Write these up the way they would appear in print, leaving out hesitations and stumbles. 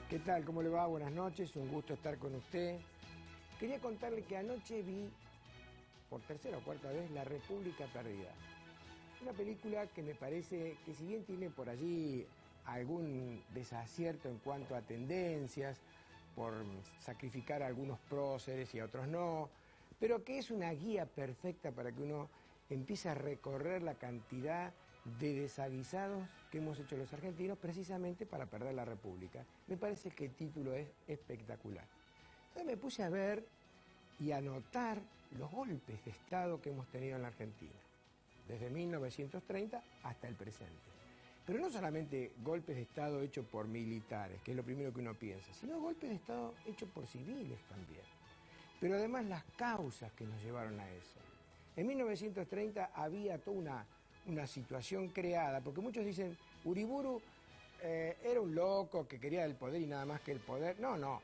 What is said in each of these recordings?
¿Qué tal? ¿Cómo le va? Buenas noches, un gusto estar con usted. Quería contarle que anoche vi, por tercera o cuarta vez, La República Perdida. Una película que me parece que si bien tiene por allí algún desacierto en cuanto a tendencias, por sacrificar a algunos próceres y a otros no, pero que es una guía perfecta para que uno empiece a recorrer la cantidad de desaguisados que hemos hecho los argentinos precisamente para perder la República. Me parece que el título es espectacular. Entonces me puse a ver y a notar los golpes de Estado que hemos tenido en la Argentina, desde 1930 hasta el presente. Pero no solamente golpes de Estado hechos por militares, que es lo primero que uno piensa, sino golpes de Estado hechos por civiles también. Pero además las causas que nos llevaron a eso. En 1930 había toda una situación creada, porque muchos dicen, Uriburu era un loco que quería el poder y nada más que el poder. No.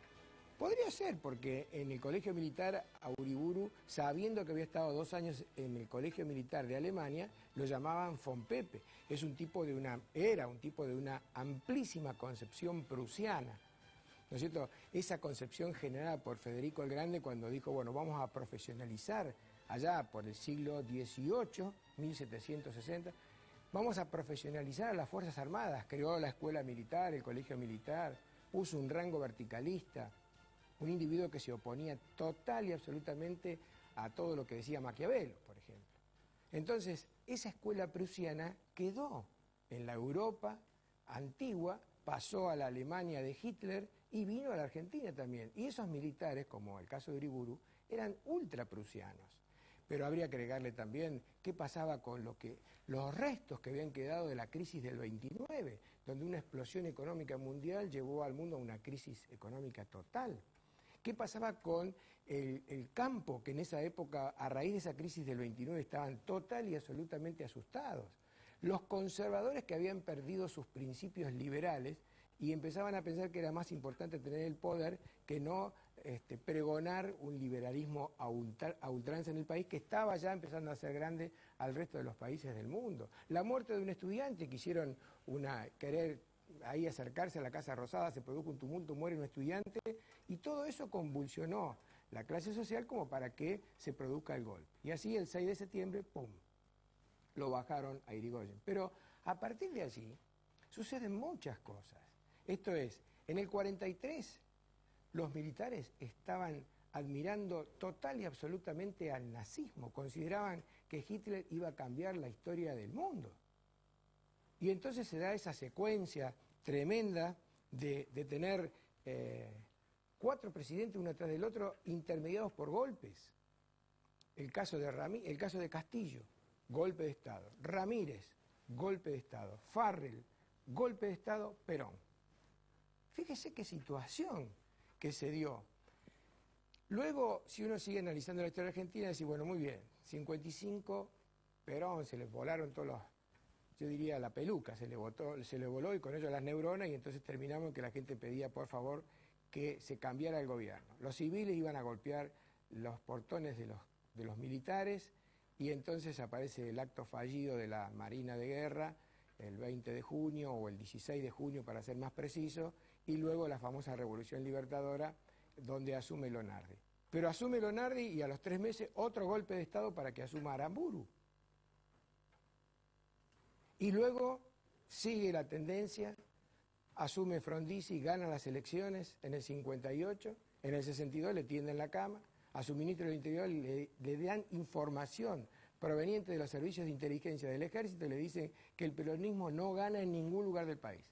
Podría ser, porque en el colegio militar a Uriburu, sabiendo que había estado 2 años en el colegio militar de Alemania, lo llamaban von Pepe. Era un tipo de una amplísima concepción prusiana, ¿no es cierto? Esa concepción generada por Federico el Grande cuando dijo, bueno, vamos a profesionalizar allá por el siglo XVIII, 1760, vamos a profesionalizar a las Fuerzas Armadas. Creó la escuela militar, el colegio militar, puso un rango verticalista, un individuo que se oponía total y absolutamente a todo lo que decía Maquiavelo, por ejemplo. Entonces, esa escuela prusiana quedó en la Europa antigua, pasó a la Alemania de Hitler y vino a la Argentina también. Y esos militares, como el caso de Uriburu, eran ultraprusianos. Pero habría que agregarle también qué pasaba con los restos que habían quedado de la crisis del 29, donde una explosión económica mundial llevó al mundo a una crisis económica total. ¿Qué pasaba con el campo, que en esa época, a raíz de esa crisis del 29, estaban total y absolutamente asustados? Los conservadores que habían perdido sus principios liberales y empezaban a pensar que era más importante tener el poder que no pregonar un liberalismo a ultranza en el país, que estaba ya empezando a ser grande al resto de los países del mundo. La muerte de un estudiante, quisieron querer ahí acercarse a la Casa Rosada, se produjo un tumulto, muere un estudiante, y todo eso convulsionó la clase social como para que se produzca el golpe. Y así el 6 de septiembre, ¡pum!, lo bajaron a Irigoyen. Pero a partir de allí suceden muchas cosas. Esto es, en el 43 los militares estaban admirando total y absolutamente al nazismo, consideraban que Hitler iba a cambiar la historia del mundo. Y entonces se da esa secuencia tremenda de tener 4 presidentes uno tras del otro intermediados por golpes. El caso de Castillo, golpe de Estado. Ramírez, golpe de Estado. Farrell, golpe de Estado, Perón. Fíjese qué situación que se dio. Luego, si uno sigue analizando la historia argentina, dice, bueno, muy bien, 55, Perón, se les volaron todos los, yo diría la peluca, se le voló y con ello las neuronas, y entonces terminamos que la gente pedía, por favor, que se cambiara el gobierno. Los civiles iban a golpear los portones de los militares, y entonces aparece el acto fallido de la Marina de Guerra, el 20 de junio o el 16 de junio para ser más preciso, y luego la famosa Revolución Libertadora, donde asume Lonardi. Pero asume Lonardi y a los 3 meses otro golpe de Estado para que asuma Aramburu. Y luego sigue la tendencia, asume Frondizi, gana las elecciones en el 58, en el 62 le tienden la cama, a su ministro del Interior le dan información proveniente de los servicios de inteligencia del ejército y le dicen que el peronismo no gana en ningún lugar del país.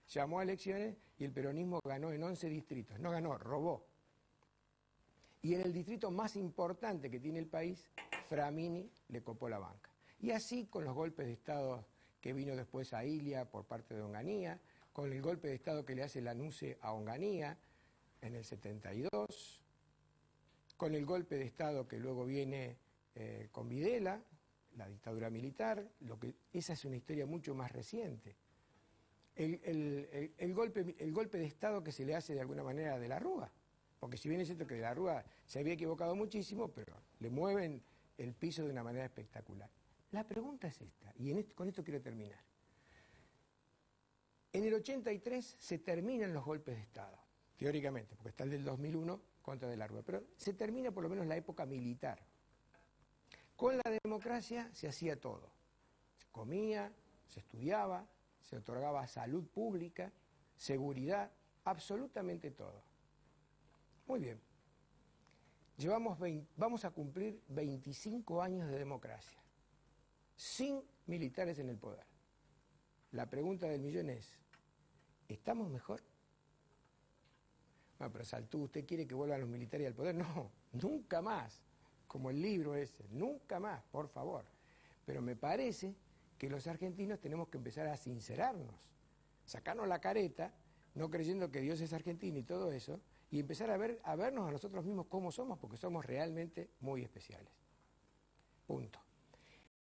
Llamó a elecciones y el peronismo ganó en 11 distritos, no ganó, robó. Y en el distrito más importante que tiene el país, Framini le copó la banca. Y así con los golpes de Estado que vino después a Ilia por parte de Onganía, con el golpe de Estado que le hace Lanusse a Onganía en el 72, con el golpe de Estado que luego viene con Videla, la dictadura militar, esa es una historia mucho más reciente. El golpe de Estado que se le hace de alguna manera a De la Rúa, porque si bien es cierto que De la Rúa se había equivocado muchísimo, pero le mueven el piso de una manera espectacular. La pregunta es esta, y con esto quiero terminar. En el 83 se terminan los golpes de Estado, teóricamente, porque está el del 2001 contra de la Rúa, pero se termina por lo menos la época militar. Con la democracia se hacía todo. Se comía, se estudiaba, se otorgaba salud pública, seguridad, absolutamente todo. Muy bien. Vamos a cumplir 25 años de democracia, sin militares en el poder. La pregunta del millón es, ¿estamos mejor? Bueno, pero Saltú, ¿usted quiere que vuelvan los militares al poder? No, nunca más, como el libro ese, nunca más, por favor. Pero me parece que los argentinos tenemos que empezar a sincerarnos, sacarnos la careta, no creyendo que Dios es argentino y todo eso, y empezar a vernos a nosotros mismos cómo somos, porque somos realmente muy especiales. Punto.